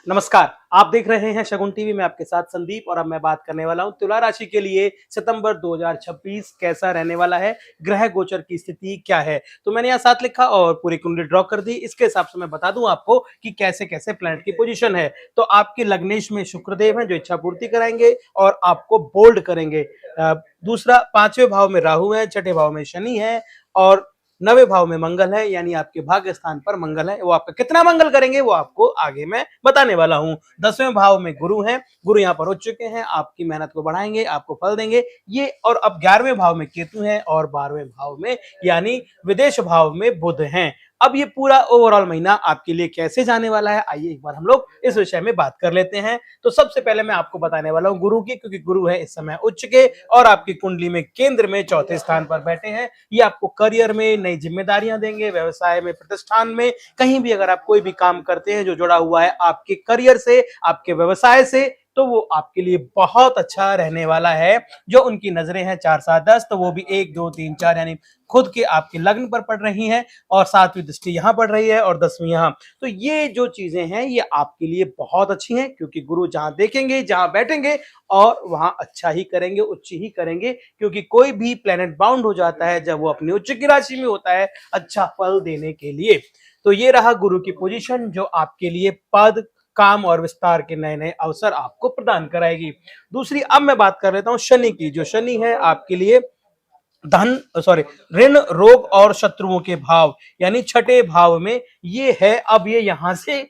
नमस्कार। आप देख रहे हैं शगुन टीवी में आपके साथ संदीप और अब मैं बात करने वाला हूं तुला राशि के लिए सितंबर 2026 कैसा रहने वाला है, ग्रह गोचर की स्थिति क्या है। तो मैंने यहाँ साथ लिखा और पूरी कुंडली ड्रॉ कर दी। इसके हिसाब से मैं बता दूं आपको कि कैसे कैसे प्लैनेट की पोजीशन है। तो आपके लग्नेश में शुक्रदेव हैं जो इच्छा पूर्ति कराएंगे और आपको बोल्ड करेंगे। दूसरा, 5वें भाव में राहु है, 6ठे भाव में शनि है और 9वें भाव में मंगल है, यानी आपके भाग्य स्थान पर मंगल है। वो आपका कितना मंगल करेंगे वो आपको आगे मैं बताने वाला हूं। 10वें भाव में गुरु हैं, गुरु यहाँ पर हो चुके हैं, आपकी मेहनत को बढ़ाएंगे, आपको फल देंगे ये। और अब 11वें भाव में केतु हैं और 12वें भाव में यानी विदेश भाव में बुध हैं। अब ये पूरा ओवरऑल महीना आपके लिए कैसे जाने वाला है, आइए एक बार हम लोग इस विषय में बात कर लेते हैं। तो सबसे पहले मैं आपको बताने वाला हूं गुरु की, क्योंकि गुरु है इस समय उच्च के और आपकी कुंडली में केंद्र में चौथे स्थान पर बैठे हैं। ये आपको करियर में नई जिम्मेदारियां देंगे, व्यवसाय में, प्रतिष्ठान में, कहीं भी अगर आप कोई भी काम करते हैं जो जुड़ा हुआ है आपके करियर से, आपके व्यवसाय से, तो वो आपके लिए बहुत अच्छा रहने वाला है। जो उनकी नजरें हैं 4 7 10, तो वो भी 1 2 3 4 यानी खुद के आपके लग्न पर पड़ रही हैं और 7वीं दृष्टि यहां पड़ रही है और 10वीं यहां। तो ये जो चीजें हैं ये आपके लिए बहुत अच्छी हैं, क्योंकि गुरु जहां देखेंगे, जहां बैठेंगे और वहां अच्छा ही करेंगे, उच्च ही करेंगे। क्योंकि कोई भी प्लेनेट बाउंड हो जाता है जब वो अपनी उच्च की राशि में होता है अच्छा फल देने के लिए। तो ये रहा गुरु की पोजीशन जो आपके लिए पद, काम और विस्तार के नए नए अवसर आपको प्रदान कराएगी। दूसरी, अब मैं बात कर लेता हूं शनि की। जो शनि है आपके लिए धन सॉरी ऋण, रोग और शत्रुओं के भाव यानी 6ठे भाव में ये है। अब ये यहां से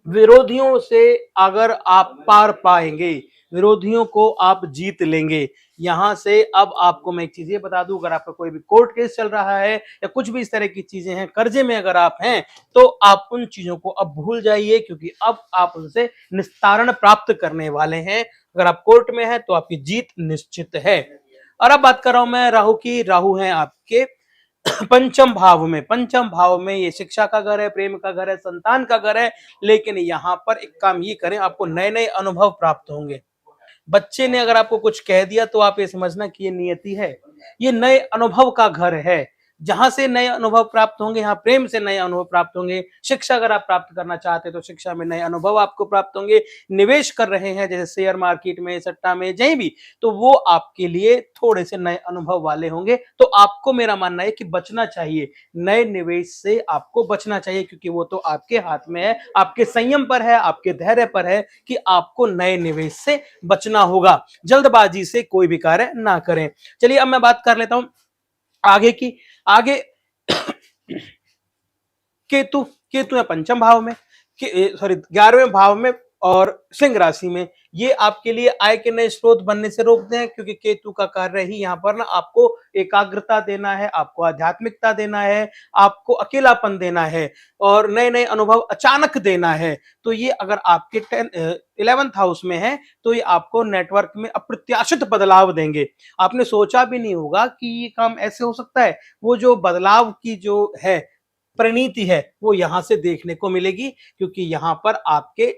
विरोधियों से अगर आप पार पाएंगे, विरोधियों को आप जीत लेंगे। यहां से अब आपको मैं एक चीज ये बता दूं, अगर आपका कोई भी कोर्ट केस चल रहा है या कुछ भी इस तरह की चीजें हैं, कर्जे में अगर आप हैं, तो आप उन चीजों को अब भूल जाइए, क्योंकि अब आप उनसे निस्तारण प्राप्त करने वाले हैं। अगर आप कोर्ट में हैं तो आपकी जीत निश्चित है। और अब बात कर रहा हूं मैं राहु की। राहु है आपके पंचम भाव में। पंचम भाव में ये शिक्षा का घर है, प्रेम का घर है, संतान का घर है। लेकिन यहाँ पर एक काम ये करें, आपको नए नए अनुभव प्राप्त होंगे। बच्चे ने अगर आपको कुछ कह दिया तो आप ये समझना कि ये नियति है। ये नए अनुभव का घर है, जहां से नए अनुभव प्राप्त होंगे। यहाँ प्रेम से नए अनुभव प्राप्त होंगे। शिक्षा अगर आप प्राप्त करना चाहते हैं तो शिक्षा में नए अनुभव आपको प्राप्त होंगे। निवेश कर रहे हैं जैसे शेयर मार्केट में, सट्टा में, कहीं भी, तो वो आपके लिए थोड़े से नए अनुभव वाले होंगे। तो आपको मेरा मानना है कि बचना चाहिए, नए निवेश से आपको बचना चाहिए, क्योंकि वो तो आपके हाथ में है, आपके संयम पर है, आपके धैर्य पर है कि आपको नए निवेश से बचना होगा। जल्दबाजी से कोई भी कार्य ना करें। चलिए अब मैं बात कर लेता हूं आगे की। आगे केतु। केतु है पंचम भाव में, सॉरी 11वें भाव में और सिंह राशि में। ये आपके लिए आय के नए स्रोत बनने से रोकते हैं, क्योंकि केतु का कार्य ही यहाँ पर ना आपको एकाग्रता देना है, आपको आध्यात्मिकता देना है, आपको अकेलापन देना है और नए नए अनुभव अचानक देना है। तो ये अगर आपके 11th हाउस में है तो ये आपको नेटवर्क में अप्रत्याशित बदलाव देंगे। आपने सोचा भी नहीं होगा कि ये काम ऐसे हो सकता है। वो जो बदलाव की जो है परिणीति है वो यहां से देखने को मिलेगी, क्योंकि यहां पर आपके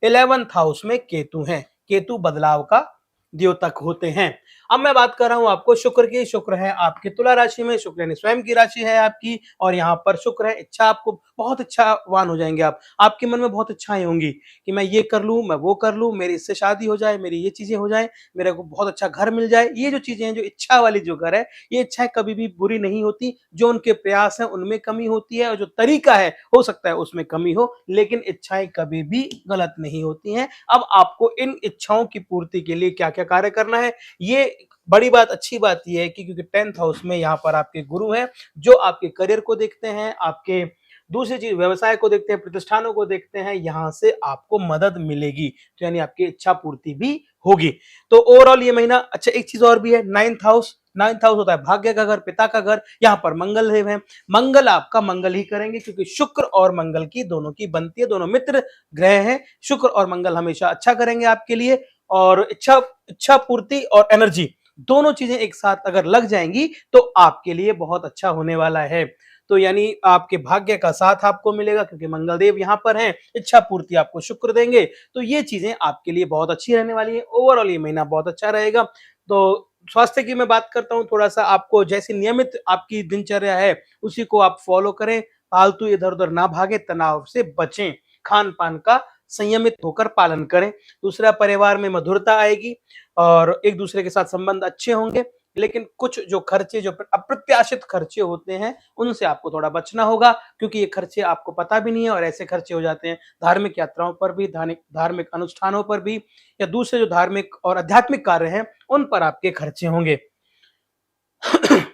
11th हाउस में केतु हैं। केतु बदलाव का द्योतक होते हैं। अब मैं बात कर रहा हूं आपको शुक्र की। शुक्र है आपकी तुला राशि में, शुक्र यानी स्वयं की राशि है आपकी, और यहाँ पर शुक्र है इच्छा। आपको बहुत इच्छावान हो जाएंगे आप। आपके मन में बहुत इच्छाएं होंगी कि मैं ये कर लूं, मैं वो कर लूं, मेरी इससे शादी हो जाए, मेरी ये चीजें हो जाए, मेरे को बहुत अच्छा घर मिल जाए। ये जो चीजें हैं, जो इच्छा वाली जो घर है, ये इच्छाएं कभी भी बुरी नहीं होती। जो उनके प्रयास है उनमें कमी होती है और जो तरीका है हो सकता है उसमें कमी हो, लेकिन इच्छाएं कभी भी गलत नहीं होती हैं। अब आपको इन इच्छाओं की पूर्ति के लिए क्या क्या कार्य करना है, ये बड़ी बात, अच्छी बात यह है कि क्योंकि 10th हाउस में यहाँ पर आपके गुरु हैं जो आपके करियर को देखते हैं, आपके दूसरी चीज व्यवसाय को देखते हैं, प्रतिष्ठानों को देखते हैं। यहां से आपको मदद मिलेगी, तो यानी आपकी इच्छा पूर्ति भी होगी। तो ओवरऑल ये महीना अच्छा। एक चीज और भी है, 9th हाउस। 9th हाउस होता है भाग्य का घर, पिता का घर। यहाँ पर मंगल देव है। मंगल आपका मंगल ही करेंगे, क्योंकि शुक्र और मंगल की दोनों की बनती है, दोनों मित्र ग्रह हैं। शुक्र और मंगल हमेशा अच्छा करेंगे आपके लिए। और इच्छा पूर्ति और एनर्जी दोनों चीजें एक साथ अगर लग जाएंगी तो आपके लिए बहुत अच्छा होने वाला है। तो यानी आपके भाग्य का साथ आपको मिलेगा, क्योंकि मंगल देव यहाँ पर हैं। इच्छा पूर्ति आपको शुक्र देंगे, तो ये चीजें आपके लिए बहुत अच्छी रहने वाली है। ओवरऑल ये महीना बहुत अच्छा रहेगा। तो स्वास्थ्य की मैं बात करता हूँ, थोड़ा सा आपको जैसी नियमित आपकी दिनचर्या है उसी को आप फॉलो करें। फालतू इधर-उधर ना भागे, तनाव से बचें, खान-पान का संयमित होकर पालन करें। दूसरा, परिवार में मधुरता आएगी और एक-दूसरे के साथ संबंध अच्छे होंगे, लेकिन कुछ जो खर्चे जो अप्रत्याशित खर्चे होते हैं, उनसे आपको थोड़ा बचना होगा क्योंकि ये खर्चे आपको पता भी नहीं है और ऐसे खर्चे हो जाते हैं धार्मिक यात्राओं पर भी, धार्मिक अनुष्ठानों पर भी या दूसरे जो धार्मिक और आध्यात्मिक कार्य हैं, उन पर आपके खर्चे होंगे।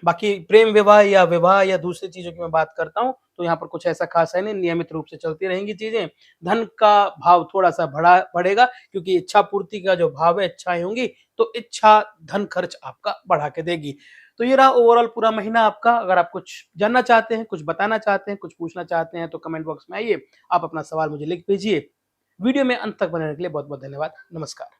बाकी प्रेम विवाह या विवाह या दूसरी चीज़ों की मैं बात करता हूँ, तो यहाँ पर कुछ ऐसा ख़ास है नहीं, नियमित रूप से चलती रहेंगी चीज़ें। धन का भाव थोड़ा-सा बढ़ेगा क्योंकि इच्छा पूर्ति का जो भाव है, इच्छाएँ होंगी, तो इच्छा धन खर्च आपका बढ़ा के देगी। तो ये रहा ओवरऑल पूरा महीना आपका। अगर आप कुछ जानना चाहते हैं, कुछ बताना चाहते हैं, कुछ पूछना चाहते हैं, तो कमेंट बॉक्स में आइए, आप अपना सवाल मुझे लिख भेजिए। वीडियो में अंत तक बने रहने के लिए बहुत-बहुत धन्यवाद। नमस्कार।